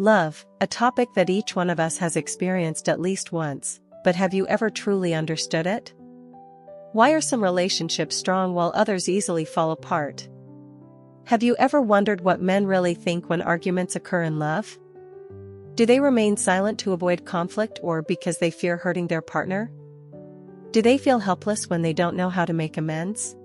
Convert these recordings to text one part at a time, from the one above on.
Love, a topic that each one of us has experienced at least once, but have you ever truly understood it? Why are some relationships strong while others easily fall apart? Have you ever wondered what men really think when arguments occur in love? Do they remain silent to avoid conflict or because they fear hurting their partner? Do they feel helpless when they don't know how to make amends?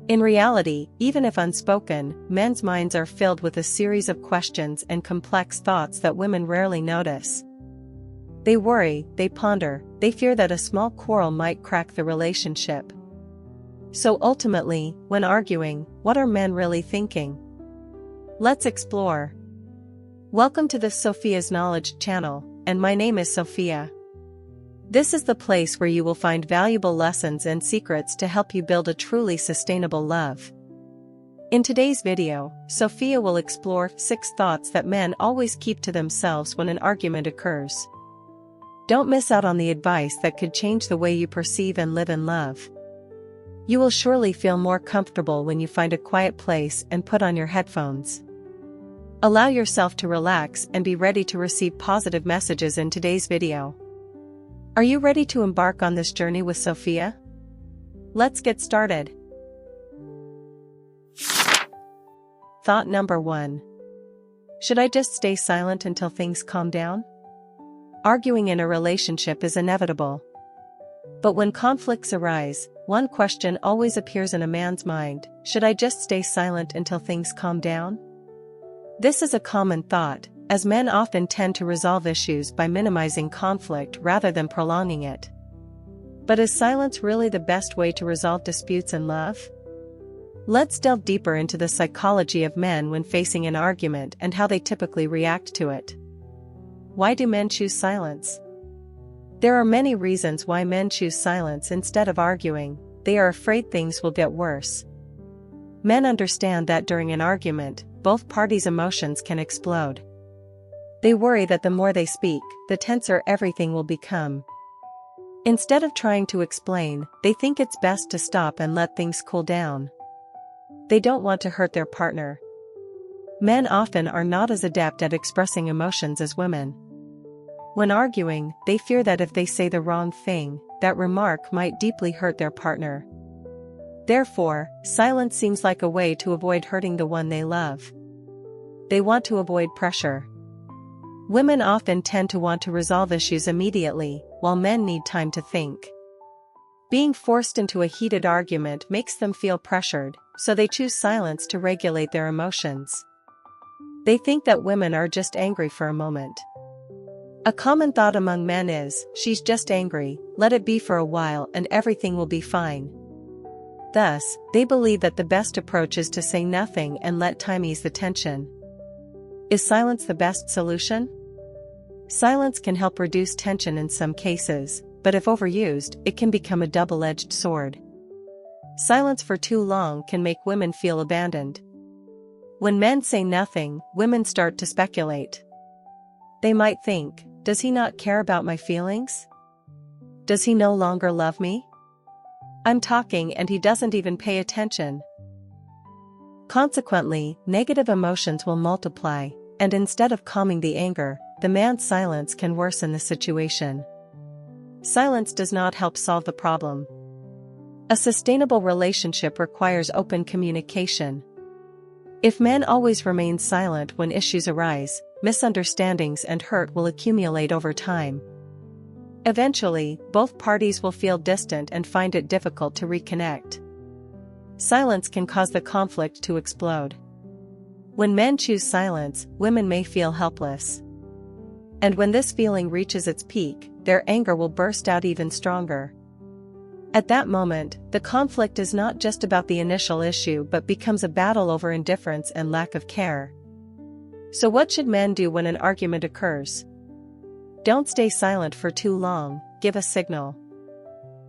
In reality, even if unspoken, men's minds are filled with a series of questions and complex thoughts that women rarely notice. They worry, they ponder, they fear that a small quarrel might crack the relationship. So ultimately, when arguing, what are men really thinking? Let's explore. Welcome to the Sophia's Knowledge channel, and my name is Sophia. This is the place where you will find valuable lessons and secrets to help you build a truly sustainable love. In today's video, Sophia will explore 6 thoughts that men always keep to themselves when an argument occurs. Don't miss out on the advice that could change the way you perceive and live in love. You will surely feel more comfortable when you find a quiet place and put on your headphones. Allow yourself to relax and be ready to receive positive messages in today's video. Are you ready to embark on this journey with Sophia? Let's get started. Thought number 1. Should I just stay silent until things calm down? Arguing in a relationship is inevitable. But when conflicts arise, one question always appears in a man's mind: should I just stay silent until things calm down? This is a common thought, as men often tend to resolve issues by minimizing conflict rather than prolonging it. But is silence really the best way to resolve disputes in love? Let's delve deeper into the psychology of men when facing an argument and how they typically react to it. Why do men choose silence? There are many reasons why men choose silence instead of arguing. They are afraid things will get worse. Men understand that during an argument, both parties' emotions can explode. They worry that the more they speak, the tenser everything will become. Instead of trying to explain, they think it's best to stop and let things cool down. They don't want to hurt their partner. Men often are not as adept at expressing emotions as women. When arguing, they fear that if they say the wrong thing, that remark might deeply hurt their partner. Therefore, silence seems like a way to avoid hurting the one they love. They want to avoid pressure. Women often tend to want to resolve issues immediately, while men need time to think. Being forced into a heated argument makes them feel pressured, so they choose silence to regulate their emotions. They think that women are just angry for a moment. A common thought among men is, "She's just angry, let it be for a while and everything will be fine." Thus, they believe that the best approach is to say nothing and let time ease the tension. Is silence the best solution? Silence can help reduce tension in some cases, but if overused, it can become a double-edged sword. Silence for too long can make women feel abandoned. When men say nothing, women start to speculate. They might think, does he not care about my feelings? Does he no longer love me? I'm talking and he doesn't even pay attention. Consequently, negative emotions will multiply, and instead of calming the anger, the man's silence can worsen the situation. Silence does not help solve the problem. A sustainable relationship requires open communication. If men always remain silent when issues arise, misunderstandings and hurt will accumulate over time. Eventually, both parties will feel distant and find it difficult to reconnect. Silence can cause the conflict to explode. When men choose silence, women may feel helpless. And when this feeling reaches its peak, their anger will burst out even stronger. At that moment, the conflict is not just about the initial issue but becomes a battle over indifference and lack of care. So what should men do when an argument occurs? Don't stay silent for too long, give a signal.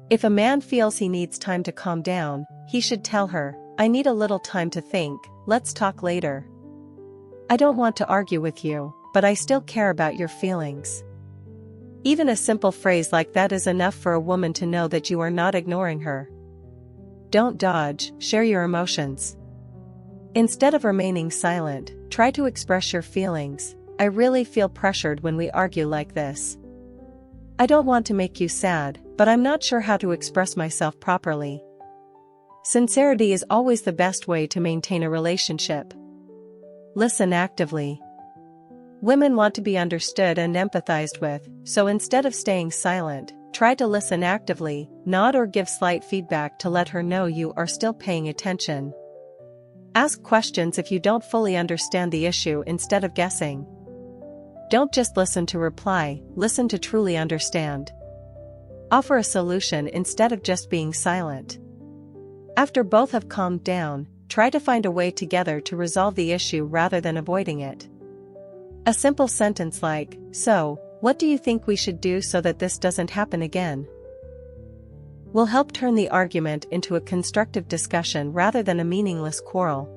If a man feels he needs time to calm down, he should tell her, "I need a little time to think, let's talk later. I don't want to argue with you, but I still care about your feelings." Even a simple phrase like that is enough for a woman to know that you are not ignoring her. Don't dodge, share your emotions. Instead of remaining silent, try to express your feelings, I really feel pressured when we argue like this. I don't want to make you sad, but I'm not sure how to express myself properly. Sincerity is always the best way to maintain a relationship. Listen actively. Women want to be understood and empathized with, so instead of staying silent, try to listen actively, nod or give slight feedback to let her know you are still paying attention. Ask questions if you don't fully understand the issue instead of guessing. Don't just listen to reply, listen to truly understand. Offer a solution instead of just being silent. After both have calmed down, try to find a way together to resolve the issue rather than avoiding it. A simple sentence like, "So, what do you think we should do so that this doesn't happen again?" will help turn the argument into a constructive discussion rather than a meaningless quarrel.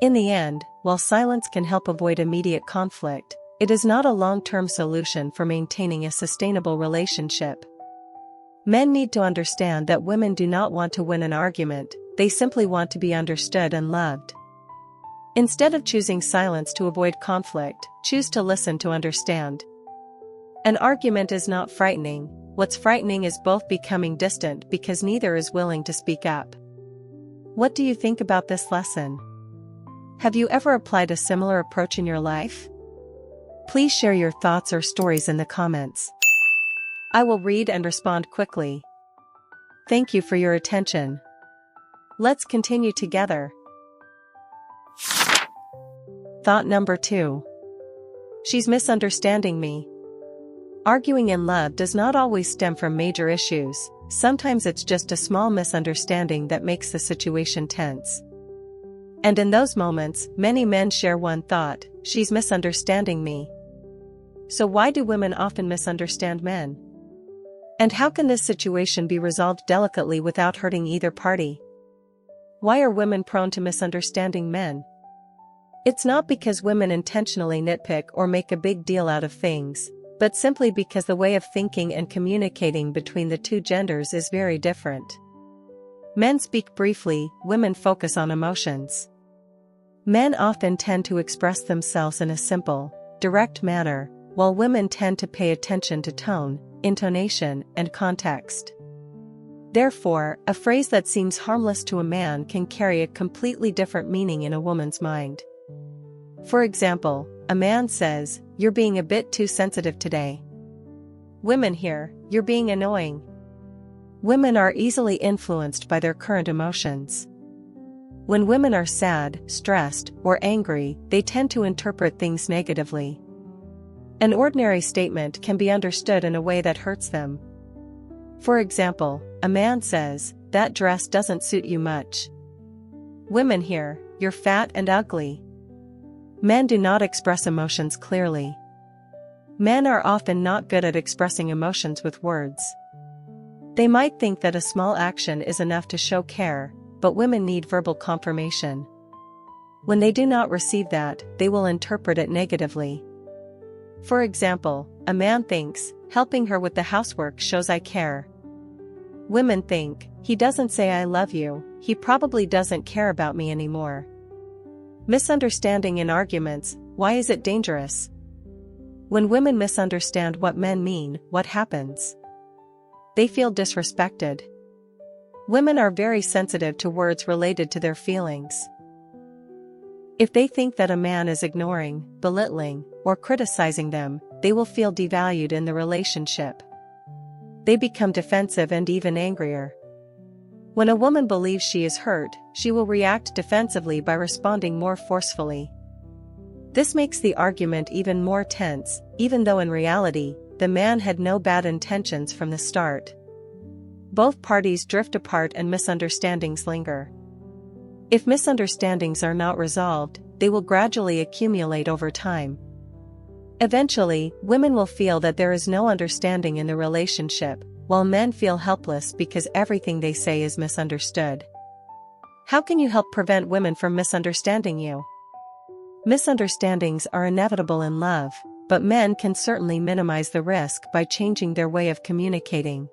In the end, while silence can help avoid immediate conflict, it is not a long-term solution for maintaining a sustainable relationship. Men need to understand that women do not want to win an argument, they simply want to be understood and loved. Instead of choosing silence to avoid conflict, choose to listen to understand. An argument is not frightening, what's frightening is both becoming distant because neither is willing to speak up. What do you think about this lesson? Have you ever applied a similar approach in your life? Please share your thoughts or stories in the comments. I will read and respond quickly. Thank you for your attention. Let's continue together. Thought number 2. She's misunderstanding me. Arguing in love does not always stem from major issues, sometimes it's just a small misunderstanding that makes the situation tense. And in those moments, many men share one thought: she's misunderstanding me. So why do women often misunderstand men? And how can this situation be resolved delicately without hurting either party? Why are women prone to misunderstanding men? It's not because women intentionally nitpick or make a big deal out of things, but simply because the way of thinking and communicating between the two genders is very different. Men speak briefly, women focus on emotions. Men often tend to express themselves in a simple, direct manner, while women tend to pay attention to tone, intonation, and context. Therefore, a phrase that seems harmless to a man can carry a completely different meaning in a woman's mind. For example, a man says, "You're being a bit too sensitive today." Women hear, "You're being annoying." Women are easily influenced by their current emotions. When women are sad, stressed, or angry, they tend to interpret things negatively. An ordinary statement can be understood in a way that hurts them. For example, a man says, "That dress doesn't suit you much." Women hear, "You're fat and ugly." Men do not express emotions clearly. Men are often not good at expressing emotions with words. They might think that a small action is enough to show care, but women need verbal confirmation. When they do not receive that, they will interpret it negatively. For example, a man thinks, "Helping her with the housework shows I care." Women think, "He doesn't say I love you, he probably doesn't care about me anymore." Misunderstanding in arguments, why is it dangerous? When women misunderstand what men mean, what happens? They feel disrespected. Women are very sensitive to words related to their feelings. If they think that a man is ignoring, belittling, or criticizing them, they will feel devalued in the relationship. They become defensive and even angrier. When a woman believes she is hurt, she will react defensively by responding more forcefully. This makes the argument even more tense, even though in reality, the man had no bad intentions from the start. Both parties drift apart and misunderstandings linger. If misunderstandings are not resolved, they will gradually accumulate over time. Eventually, women will feel that there is no understanding in the relationship, while men feel helpless because everything they say is misunderstood. How can you help prevent women from misunderstanding you? Misunderstandings are inevitable in love, but men can certainly minimize the risk by changing their way of communicating.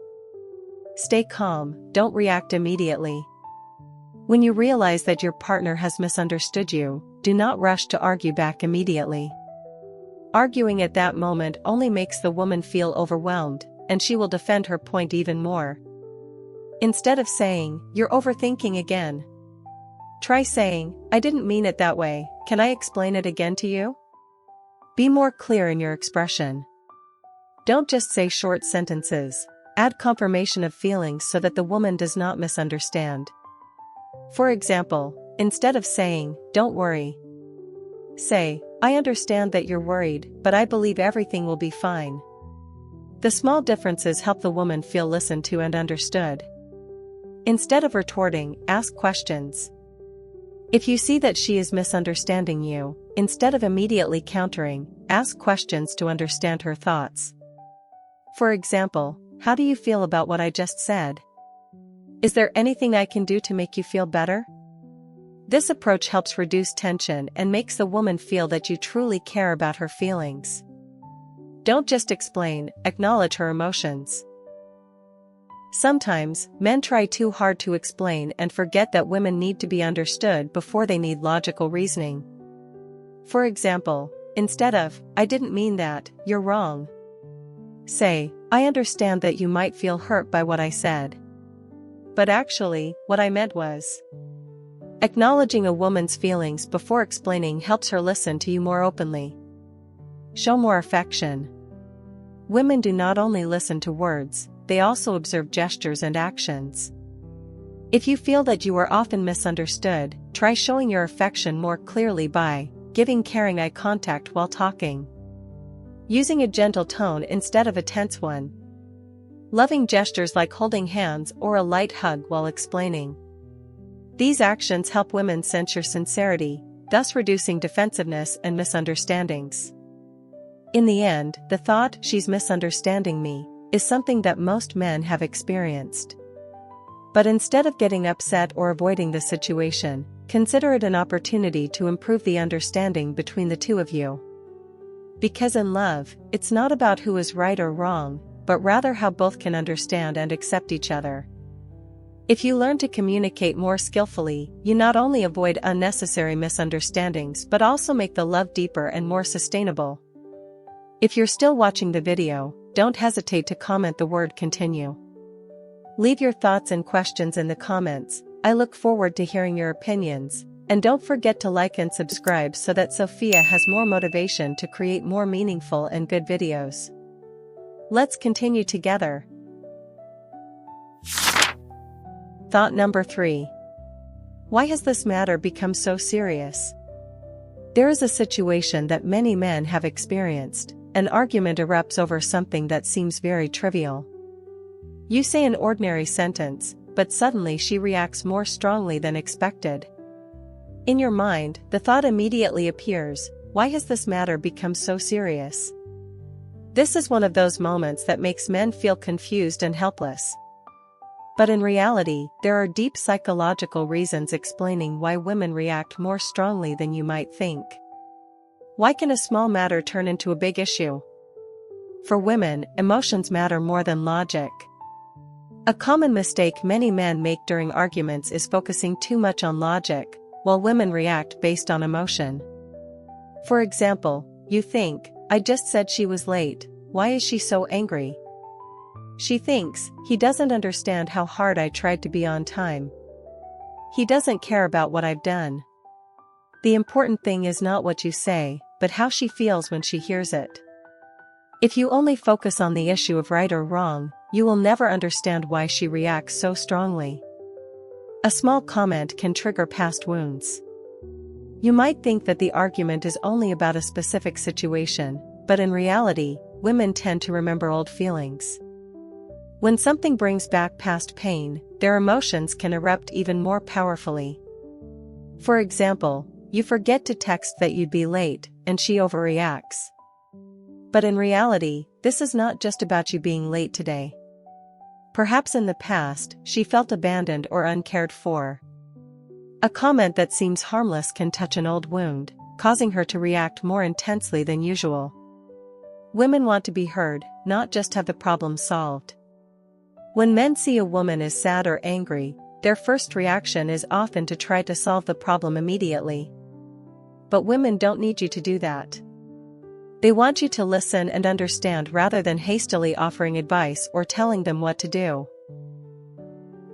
Stay calm, don't react immediately. When you realize that your partner has misunderstood you, do not rush to argue back immediately. Arguing at that moment only makes the woman feel overwhelmed, and she will defend her point even more. Instead of saying, "You're overthinking again," try saying, "I didn't mean it that way, can I explain it again to you?" Be more clear in your expression. Don't just say short sentences. Add confirmation of feelings so that the woman does not misunderstand. For example, instead of saying, "Don't worry," say, "I understand that you're worried, but I believe everything will be fine." The small differences help the woman feel listened to and understood. Instead of retorting, ask questions. If you see that she is misunderstanding you, instead of immediately countering, ask questions to understand her thoughts. For example, "How do you feel about what I just said? Is there anything I can do to make you feel better?" This approach helps reduce tension and makes the woman feel that you truly care about her feelings. Don't just explain, acknowledge her emotions. Sometimes, men try too hard to explain and forget that women need to be understood before they need logical reasoning. For example, instead of, "I didn't mean that, you're wrong," say, "I understand that you might feel hurt by what I said. But actually, what I meant was..." Acknowledging a woman's feelings before explaining helps her listen to you more openly. Show more affection. Women do not only listen to words, they also observe gestures and actions. If you feel that you are often misunderstood, try showing your affection more clearly by giving caring eye contact while talking, using a gentle tone instead of a tense one, loving gestures like holding hands or a light hug while explaining. These actions help women sense your sincerity, thus reducing defensiveness and misunderstandings. In the end, the thought, "She's misunderstanding me," is something that most men have experienced. But instead of getting upset or avoiding the situation, consider it an opportunity to improve the understanding between the two of you. Because in love, it's not about who is right or wrong, but rather how both can understand and accept each other. If you learn to communicate more skillfully, you not only avoid unnecessary misunderstandings but also make the love deeper and more sustainable. If you're still watching the video, don't hesitate to comment the word "continue." Leave your thoughts and questions in the comments. I look forward to hearing your opinions, and don't forget to like and subscribe so that Sophia has more motivation to create more meaningful and good videos. Let's continue together. Thought number 3. Why has this matter become so serious? There is a situation that many men have experienced. An argument erupts over something that seems very trivial. You say an ordinary sentence, but suddenly she reacts more strongly than expected. In your mind, the thought immediately appears, why has this matter become so serious? This is one of those moments that makes men feel confused and helpless. But in reality, there are deep psychological reasons explaining why women react more strongly than you might think. Why can a small matter turn into a big issue? For women, emotions matter more than logic. A common mistake many men make during arguments is focusing too much on logic, while women react based on emotion. For example, you think, "I just said she was late, why is she so angry?" She thinks, "He doesn't understand how hard I tried to be on time. He doesn't care about what I've done." The important thing is not what you say, but how she feels when she hears it. If you only focus on the issue of right or wrong, you will never understand why she reacts so strongly. A small comment can trigger past wounds. You might think that the argument is only about a specific situation, but in reality, women tend to remember old feelings. When something brings back past pain, their emotions can erupt even more powerfully. For example, you forget to text that you'd be late, and she overreacts. But in reality, this is not just about you being late today. Perhaps in the past, she felt abandoned or uncared for. A comment that seems harmless can touch an old wound, causing her to react more intensely than usual. Women want to be heard, not just have the problem solved. When men see a woman is sad or angry, their first reaction is often to try to solve the problem immediately. But women don't need you to do that. They want you to listen and understand rather than hastily offering advice or telling them what to do.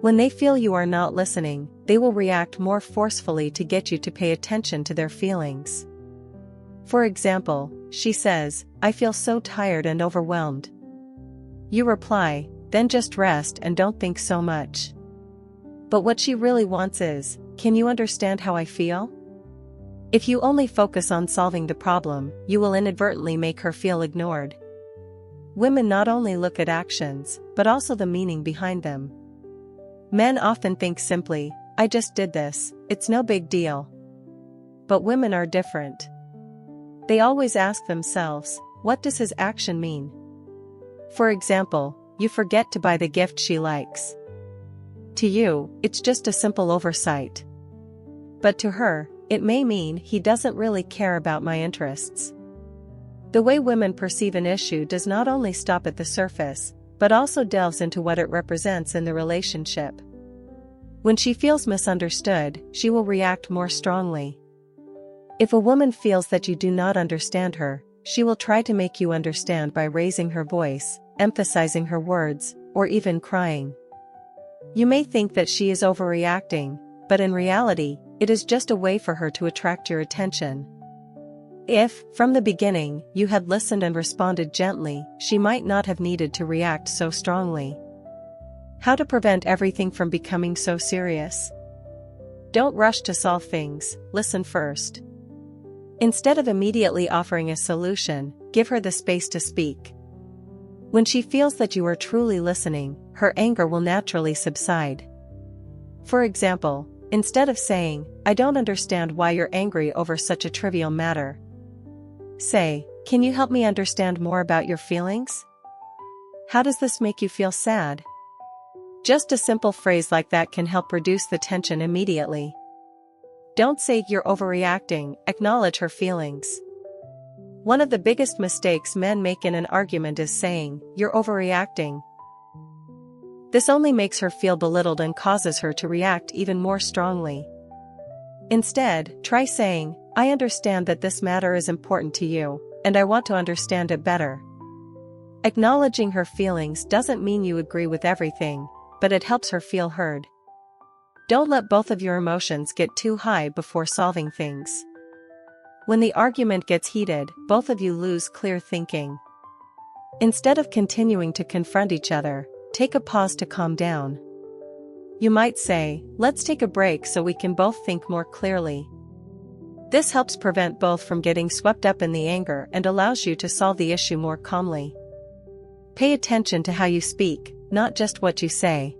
When they feel you are not listening, they will react more forcefully to get you to pay attention to their feelings. For example, she says, "I feel so tired and overwhelmed." You reply, "Then just rest and don't think so much." But what she really wants is, "Can you understand how I feel?" If you only focus on solving the problem, you will inadvertently make her feel ignored. Women not only look at actions, but also the meaning behind them. Men often think simply, "I just did this, it's no big deal." But women are different. They always ask themselves, what does his action mean? For example, you forget to buy the gift she likes. To you, it's just a simple oversight. But to her, it may mean he doesn't really care about my interests. The way women perceive an issue does not only stop at the surface, but also delves into what it represents in the relationship. When she feels misunderstood, she will react more strongly. If a woman feels that you do not understand her, she will try to make you understand by raising her voice, emphasizing her words, or even crying. You may think that she is overreacting, but in reality, it is just a way for her to attract your attention. If, from the beginning, you had listened and responded gently, she might not have needed to react so strongly. How to prevent everything from becoming so serious? Don't rush to solve things, listen first. Instead of immediately offering a solution, give her the space to speak. When she feels that you are truly listening, her anger will naturally subside. For example, instead of saying, "I don't understand why you're angry over such a trivial matter," say, "Can you help me understand more about your feelings? How does this make you feel sad?" Just a simple phrase like that can help reduce the tension immediately. Don't say you're overreacting, acknowledge her feelings. One of the biggest mistakes men make in an argument is saying, "You're overreacting." This only makes her feel belittled and causes her to react even more strongly. Instead, try saying, "I understand that this matter is important to you, and I want to understand it better." Acknowledging her feelings doesn't mean you agree with everything, but it helps her feel heard. Don't let both of your emotions get too high before solving things. When the argument gets heated, both of you lose clear thinking. Instead of continuing to confront each other, take a pause to calm down. You might say, "Let's take a break so we can both think more clearly." This helps prevent both from getting swept up in the anger and allows you to solve the issue more calmly. Pay attention to how you speak, not just what you say.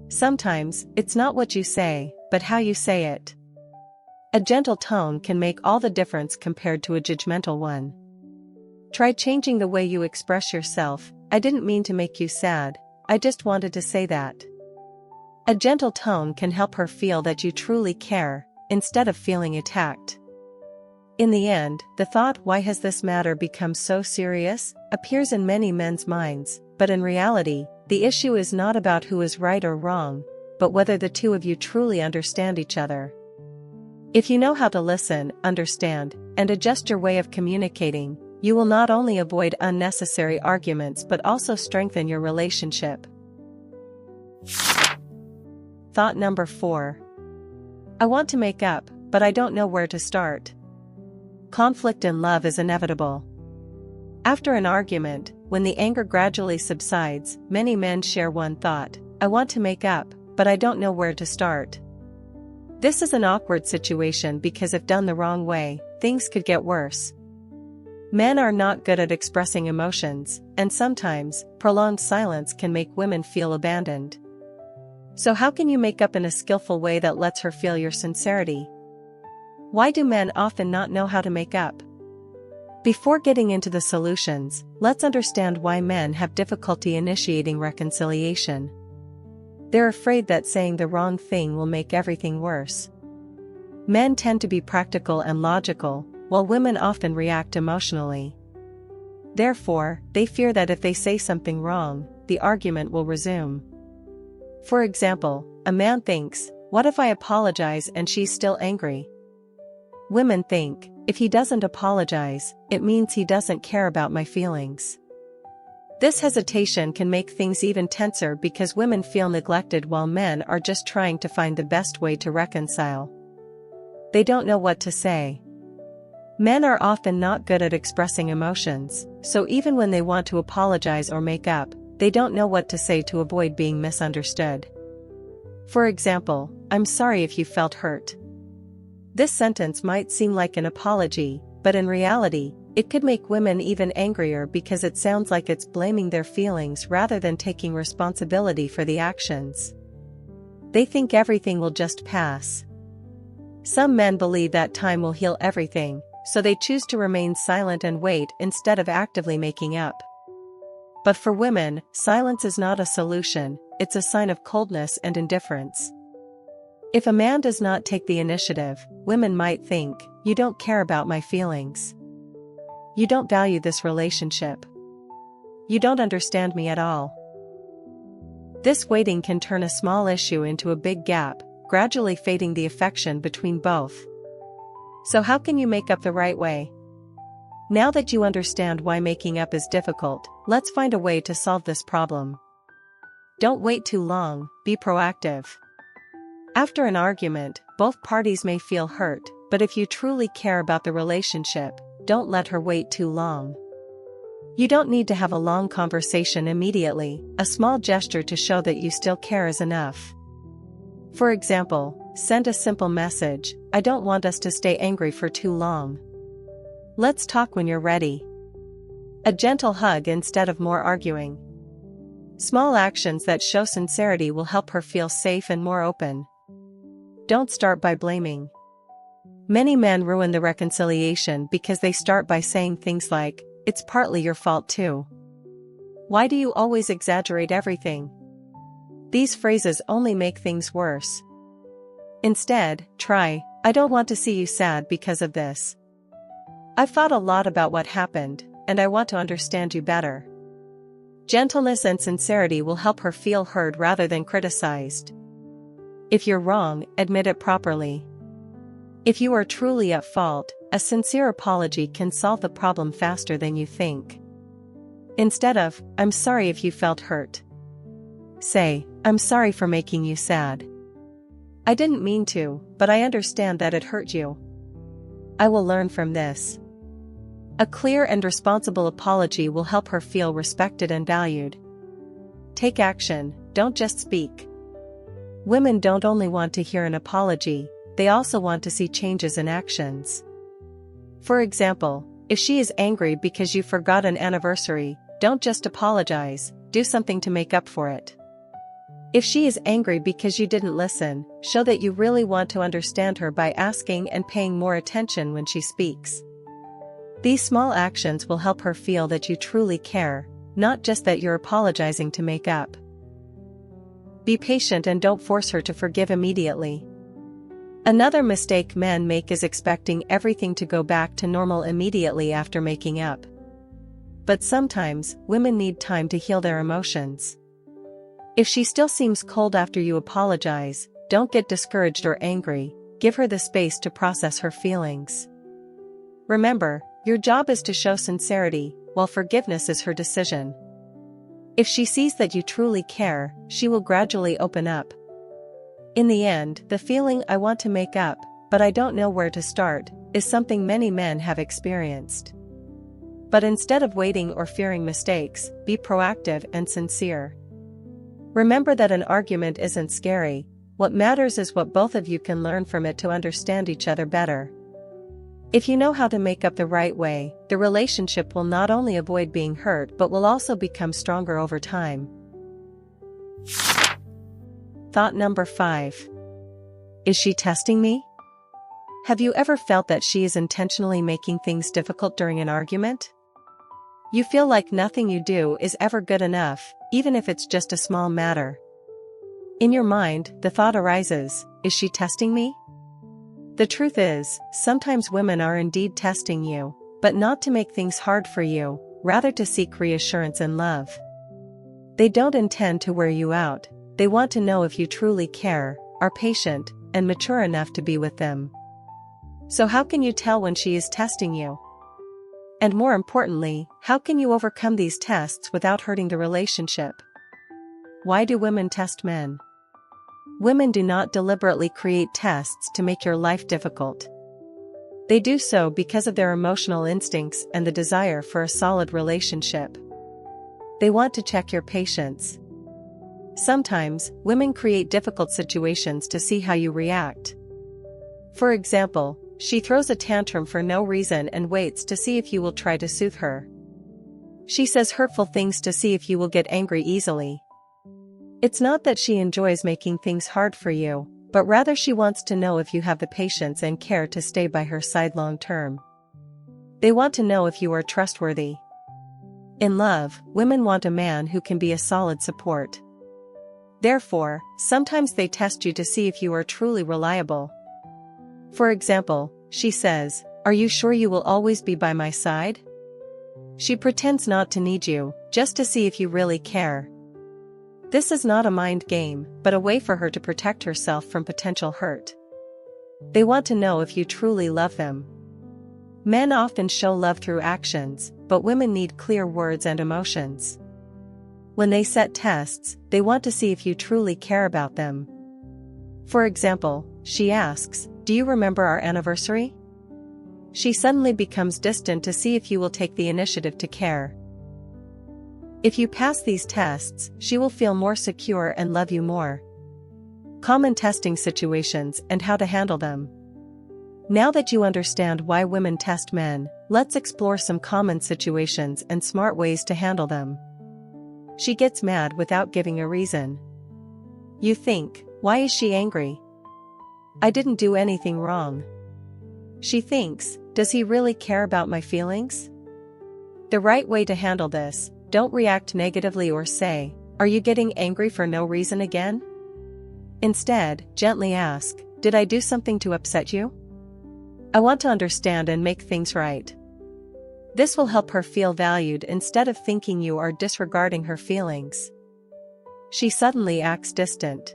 Sometimes, it's not what you say, but how you say it. A gentle tone can make all the difference compared to a judgmental one. Try changing the way you express yourself. "I didn't mean to make you sad, I just wanted to say that." A gentle tone can help her feel that you truly care, instead of feeling attacked. In the end, the thought, "Why has this matter become so serious?" appears in many men's minds, but in reality, the issue is not about who is right or wrong, but whether the two of you truly understand each other. If you know how to listen, understand, and adjust your way of communicating, you will not only avoid unnecessary arguments but also strengthen your relationship. Thought number 4. I want to make up, but I don't know where to start. Conflict in love is inevitable. After an argument, when the anger gradually subsides, many men share one thought: "I want to make up, but I don't know where to start." This is an awkward situation because if done the wrong way, things could get worse. Men are not good at expressing emotions, and sometimes, prolonged silence can make women feel abandoned. So how can you make up in a skillful way that lets her feel your sincerity? Why do men often not know how to make up? Before getting into the solutions, let's understand why men have difficulty initiating reconciliation. They're afraid that saying the wrong thing will make everything worse. Men tend to be practical and logical, while women often react emotionally. Therefore, they fear that if they say something wrong, the argument will resume. For example, a man thinks, "What if I apologize and she's still angry?" Women think, if he doesn't apologize, it means he doesn't care about my feelings. This hesitation can make things even tenser because women feel neglected while men are just trying to find the best way to reconcile. They don't know what to say. Men are often not good at expressing emotions, so even when they want to apologize or make up, they don't know what to say to avoid being misunderstood. For example, "I'm sorry if you felt hurt." This sentence might seem like an apology, but in reality, it could make women even angrier because it sounds like it's blaming their feelings rather than taking responsibility for the actions. They think everything will just pass. Some men believe that time will heal everything, so they choose to remain silent and wait instead of actively making up. But for women, silence is not a solution, it's a sign of coldness and indifference. If a man does not take the initiative, women might think, "You don't care about my feelings. You don't value this relationship. You don't understand me at all." This waiting can turn a small issue into a big gap, gradually fading the affection between both. So how can you make up the right way? Now that you understand why making up is difficult, let's find a way to solve this problem. Don't wait too long, be proactive. After an argument, both parties may feel hurt, but if you truly care about the relationship, don't let her wait too long. You don't need to have a long conversation immediately, a small gesture to show that you still care is enough. For example, send a simple message, "I don't want us to stay angry for too long. Let's talk when you're ready." A gentle hug instead of more arguing. Small actions that show sincerity will help her feel safe and more open. Don't start by blaming. Many men ruin the reconciliation because they start by saying things like, "It's partly your fault too. Why do you always exaggerate everything?" These phrases only make things worse. Instead, try, "I don't want to see you sad because of this. I've thought a lot about what happened, and I want to understand you better." Gentleness and sincerity will help her feel heard rather than criticized. If you're wrong, admit it properly. If you are truly at fault, a sincere apology can solve the problem faster than you think. Instead of, "I'm sorry if you felt hurt," say, "I'm sorry for making you sad. I didn't mean to, but I understand that it hurt you. I will learn from this." A clear and responsible apology will help her feel respected and valued. Take action, don't just speak. Women don't only want to hear an apology, they also want to see changes in actions. For example, if she is angry because you forgot an anniversary, don't just apologize, do something to make up for it. If she is angry because you didn't listen, show that you really want to understand her by asking and paying more attention when she speaks. These small actions will help her feel that you truly care, not just that you're apologizing to make up. Be patient and don't force her to forgive immediately. Another mistake men make is expecting everything to go back to normal immediately after making up. But sometimes, women need time to heal their emotions. If she still seems cold after you apologize, don't get discouraged or angry, give her the space to process her feelings. Remember, your job is to show sincerity, while forgiveness is her decision. If she sees that you truly care, she will gradually open up. In the end, the feeling "I want to make up, but I don't know where to start," is something many men have experienced. But instead of waiting or fearing mistakes, be proactive and sincere. Remember that an argument isn't scary, what matters is what both of you can learn from it to understand each other better. If you know how to make up the right way, the relationship will not only avoid being hurt but will also become stronger over time. Thought number 5. Is she testing me? Have you ever felt that she is intentionally making things difficult during an argument? You feel like nothing you do is ever good enough, even if it's just a small matter. In your mind, the thought arises, is she testing me? The truth is, sometimes women are indeed testing you, but not to make things hard for you, rather to seek reassurance and love. They don't intend to wear you out, they want to know if you truly care, are patient, and mature enough to be with them. So how can you tell when she is testing you? And more importantly, how can you overcome these tests without hurting the relationship? Why do women test men? Women do not deliberately create tests to make your life difficult. They do so because of their emotional instincts and the desire for a solid relationship. They want to check your patience. Sometimes, women create difficult situations to see how you react. For example, she throws a tantrum for no reason and waits to see if you will try to soothe her. She says hurtful things to see if you will get angry easily. It's not that she enjoys making things hard for you, but rather she wants to know if you have the patience and care to stay by her side long term. They want to know if you are trustworthy. In love, women want a man who can be a solid support. Therefore, sometimes they test you to see if you are truly reliable. For example, she says, "Are you sure you will always be by my side?" She pretends not to need you, just to see if you really care. This is not a mind game, but a way for her to protect herself from potential hurt. They want to know if you truly love them. Men often show love through actions, but women need clear words and emotions. When they set tests, they want to see if you truly care about them. For example, she asks, "Do you remember our anniversary?" She suddenly becomes distant to see if you will take the initiative to care. If you pass these tests, she will feel more secure and love you more. Common testing situations and how to handle them. Now that you understand why women test men, let's explore some common situations and smart ways to handle them. She gets mad without giving a reason. You think, "Why is she angry? I didn't do anything wrong." She thinks, "Does he really care about my feelings?" The right way to handle this: don't react negatively or say, "Are you getting angry for no reason again?" Instead, gently ask, "Did I do something to upset you? I want to understand and make things right." This will help her feel valued instead of thinking you are disregarding her feelings. She suddenly acts distant.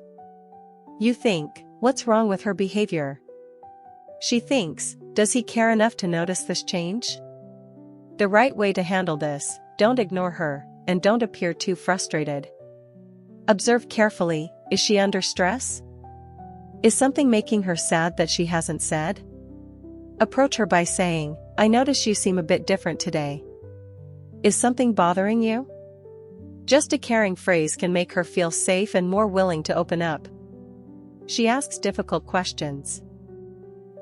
You think, "What's wrong with her behavior?" She thinks, "Does he care enough to notice this change?" The right way to handle this: don't ignore her, and don't appear too frustrated. Observe carefully, is she under stress? Is something making her sad that she hasn't said? Approach her by saying, "I notice you seem a bit different today. Is something bothering you?" Just a caring phrase can make her feel safe and more willing to open up. She asks difficult questions.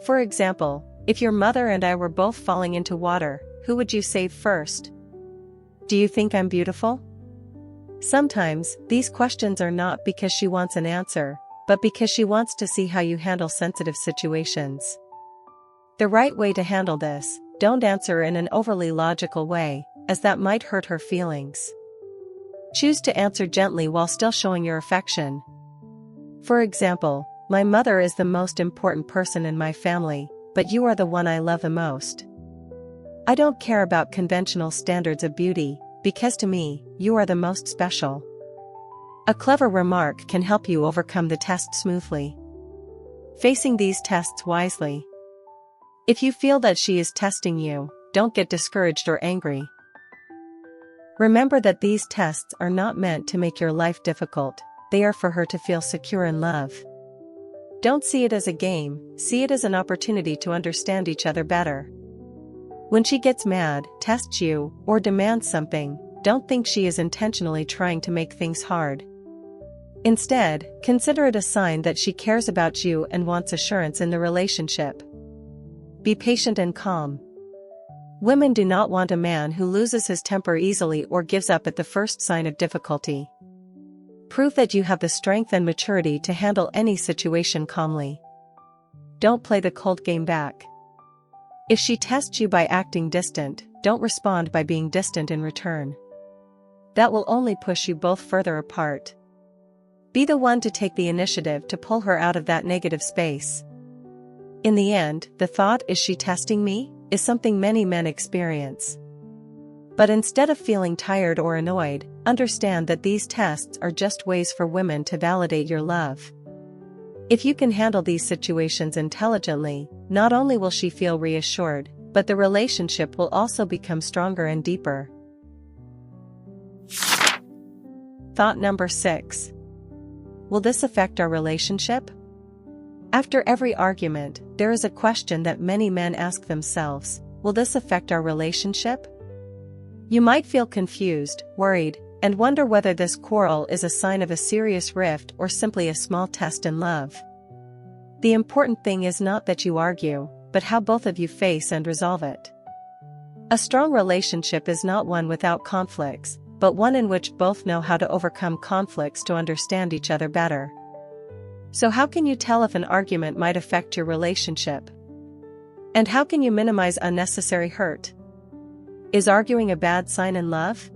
For example, if your mother and I were both falling into water, who would you save first? Do you think I'm beautiful? Sometimes, these questions are not because she wants an answer, but because she wants to see how you handle sensitive situations. The right way to handle this: don't answer in an overly logical way, as that might hurt her feelings. Choose to answer gently while still showing your affection. For example, "My mother is the most important person in my family, but you are the one I love the most. I don't care about conventional standards of beauty, because to me, you are the most special." A clever remark can help you overcome the test smoothly. Facing these tests wisely. If you feel that she is testing you, don't get discouraged or angry. Remember that these tests are not meant to make your life difficult, they are for her to feel secure in love. Don't see it as a game, see it as an opportunity to understand each other better. When she gets mad, tests you, or demands something, don't think she is intentionally trying to make things hard. Instead, consider it a sign that she cares about you and wants assurance in the relationship. Be patient and calm. Women do not want a man who loses his temper easily or gives up at the first sign of difficulty. Prove that you have the strength and maturity to handle any situation calmly. Don't play the cold game back. If she tests you by acting distant, don't respond by being distant in return. That will only push you both further apart. Be the one to take the initiative to pull her out of that negative space. In the end, the thought, "Is she testing me?" is something many men experience. But instead of feeling tired or annoyed, understand that these tests are just ways for women to validate your love. If you can handle these situations intelligently, not only will she feel reassured, but the relationship will also become stronger and deeper. Thought number 6. Will this affect our relationship? After every argument, there is a question that many men ask themselves: will this affect our relationship? You might feel confused, worried, and wonder whether this quarrel is a sign of a serious rift or simply a small test in love. The important thing is not that you argue, but how both of you face and resolve it. A strong relationship is not one without conflicts, but one in which both know how to overcome conflicts to understand each other better. So how can you tell if an argument might affect your relationship? And how can you minimize unnecessary hurt? Is arguing a bad sign in love?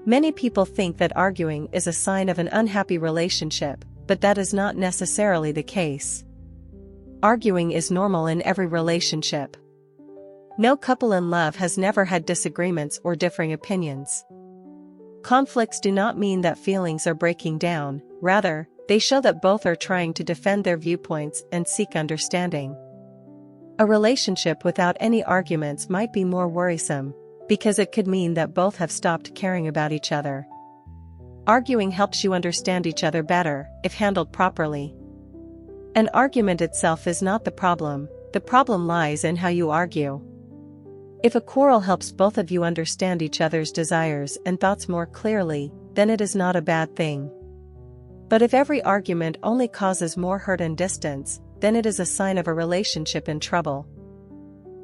Many people think that arguing is a sign of an unhappy relationship, but that is not necessarily the case. Arguing is normal in every relationship. No couple in love has never had disagreements or differing opinions. Conflicts do not mean that feelings are breaking down, rather, they show that both are trying to defend their viewpoints and seek understanding. A relationship without any arguments might be more worrisome, because it could mean that both have stopped caring about each other. Arguing helps you understand each other better, if handled properly. An argument itself is not the problem lies in how you argue. If a quarrel helps both of you understand each other's desires and thoughts more clearly, then it is not a bad thing. But if every argument only causes more hurt and distance, then it is a sign of a relationship in trouble.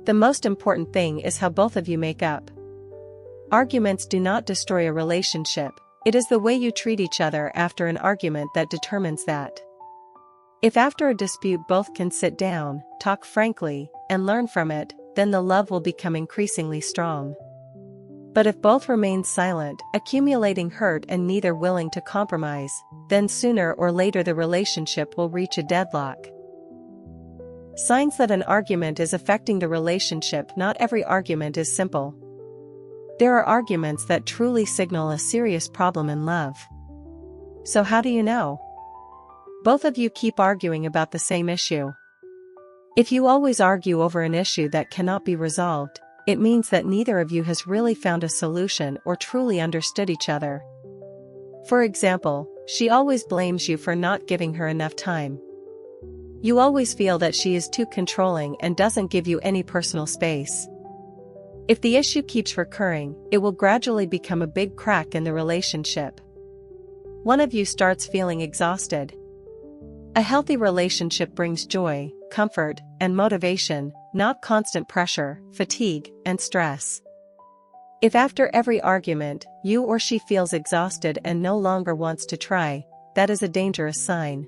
The most important thing is how both of you make up. Arguments do not destroy a relationship, it is the way you treat each other after an argument that determines that. If after a dispute both can sit down, talk frankly, and learn from it, then the love will become increasingly strong. But if both remain silent, accumulating hurt and neither willing to compromise, then sooner or later the relationship will reach a deadlock. Signs that an argument is affecting the relationship: not every argument is simple. There are arguments that truly signal a serious problem in love. So how do you know? Both of you keep arguing about the same issue. If you always argue over an issue that cannot be resolved, it means that neither of you has really found a solution or truly understood each other. For example, she always blames you for not giving her enough time. You always feel that she is too controlling and doesn't give you any personal space. If the issue keeps recurring, it will gradually become a big crack in the relationship. One of you starts feeling exhausted. A healthy relationship brings joy, comfort, and motivation, not constant pressure, fatigue, and stress. If after every argument, you or she feels exhausted and no longer wants to try, that is a dangerous sign.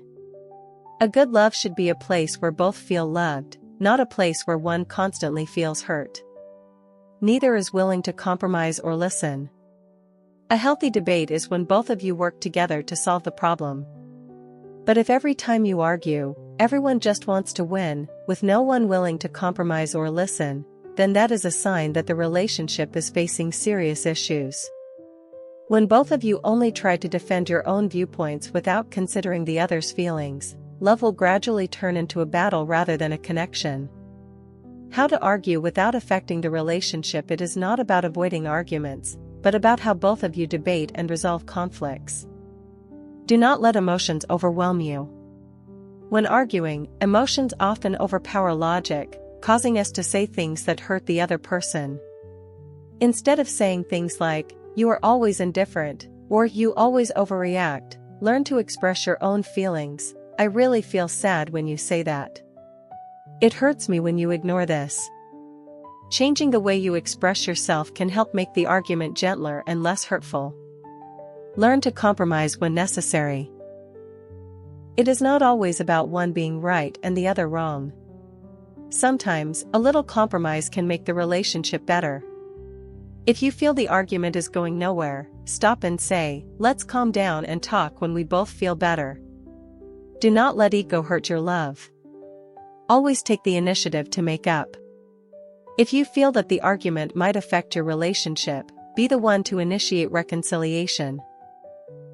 A good love should be a place where both feel loved, not a place where one constantly feels hurt. Neither is willing to compromise or listen. A healthy debate is when both of you work together to solve the problem. But if every time you argue, everyone just wants to win, with no one willing to compromise or listen, then that is a sign that the relationship is facing serious issues. When both of you only try to defend your own viewpoints without considering the other's feelings, love will gradually turn into a battle rather than a connection. How to argue without affecting the relationship: it is not about avoiding arguments, but about how both of you debate and resolve conflicts. Do not let emotions overwhelm you. When arguing, emotions often overpower logic, causing us to say things that hurt the other person. Instead of saying things like, "You are always indifferent," or "You always overreact," learn to express your own feelings. "I really feel sad when you say that. It hurts me when you ignore this." Changing the way you express yourself can help make the argument gentler and less hurtful. Learn to compromise when necessary. It is not always about one being right and the other wrong. Sometimes, a little compromise can make the relationship better. If you feel the argument is going nowhere, stop and say, "Let's calm down and talk when we both feel better." Do not let ego hurt your love. Always take the initiative to make up. If you feel that the argument might affect your relationship, be the one to initiate reconciliation.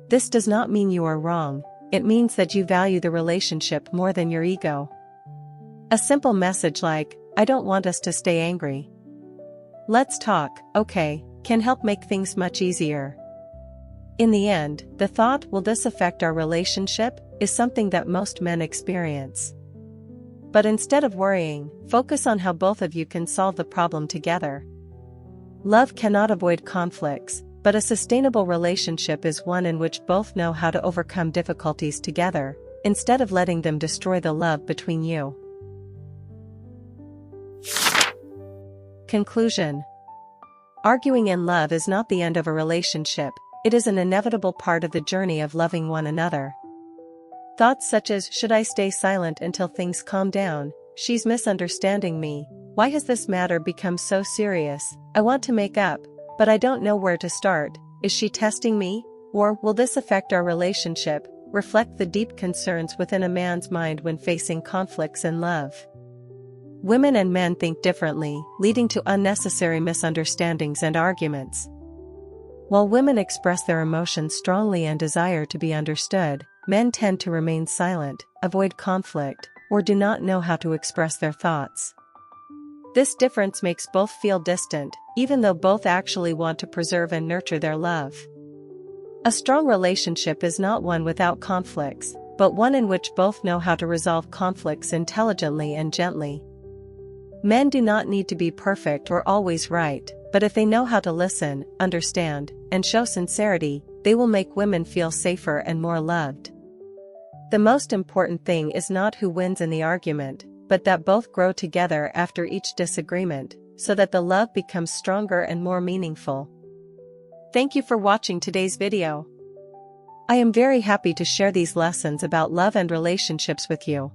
This does not mean you are wrong, it means that you value the relationship more than your ego. A simple message like, "I don't want us to stay angry. Let's talk, okay," can help make things much easier. In the end, the thought, "will this affect our relationship?" is something that most men experience. But instead of worrying, focus on how both of you can solve the problem together. Love cannot avoid conflicts, but a sustainable relationship is one in which both know how to overcome difficulties together, instead of letting them destroy the love between you. Conclusion. Arguing in love is not the end of a relationship, it is an inevitable part of the journey of loving one another. Thoughts such as, "Should I stay silent until things calm down? She's misunderstanding me. Why has this matter become so serious? I want to make up, but I don't know where to start. Is she testing me? Or, will this affect our relationship?" reflect the deep concerns within a man's mind when facing conflicts in love. Women and men think differently, leading to unnecessary misunderstandings and arguments. While women express their emotions strongly and desire to be understood, men tend to remain silent, avoid conflict, or do not know how to express their thoughts. This difference makes both feel distant, even though both actually want to preserve and nurture their love. A strong relationship is not one without conflicts, but one in which both know how to resolve conflicts intelligently and gently. Men do not need to be perfect or always right, but if they know how to listen, understand, and show sincerity, they will make women feel safer and more loved. The most important thing is not who wins in the argument, but that both grow together after each disagreement, so that the love becomes stronger and more meaningful. Thank you for watching today's video. I am very happy to share these lessons about love and relationships with you.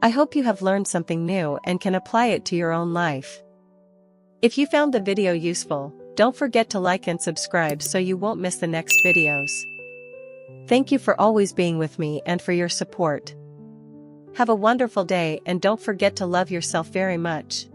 I hope you have learned something new and can apply it to your own life. If you found the video useful, don't forget to like and subscribe so you won't miss the next videos. Thank you for always being with me and for your support. Have a wonderful day and don't forget to love yourself very much.